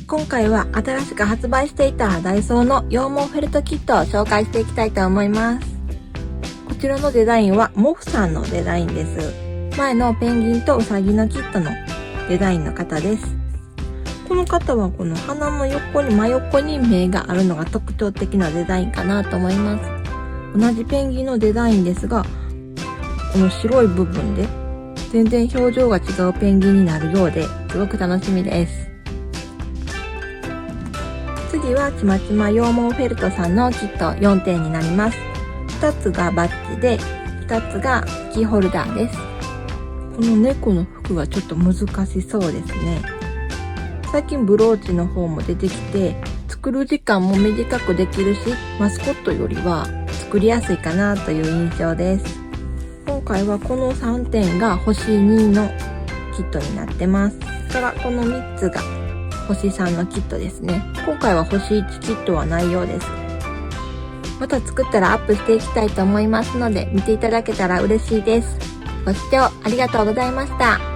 今回は新しく発売していたダイソーの羊毛フェルトキットを紹介していきたいと思います。こちらのデザインはモフさんのデザインです。前のペンギンとウサギのキットのデザインの方です。この方はこの鼻の横に真横に目があるのが特徴的なデザインかなと思います。同じペンギンのデザインですが、この白い部分で全然表情が違うペンギンになるようですごく楽しみです。次はちまちま羊毛フェルトさんのキット4点になります。2つがバッジで、2つがキーホルダーです。この猫の服はちょっと難しそうですね。最近ブローチの方も出てきて、作る時間も短くできるし、マスコットよりは作りやすいかなという印象です。今回はこの3点が星2のキットになってます。それからこの3つが星3のキットですね。今回は星1キットはないようです。また作ったらアップしていきたいと思いますので、見ていただけたら嬉しいです。ご視聴ありがとうございました。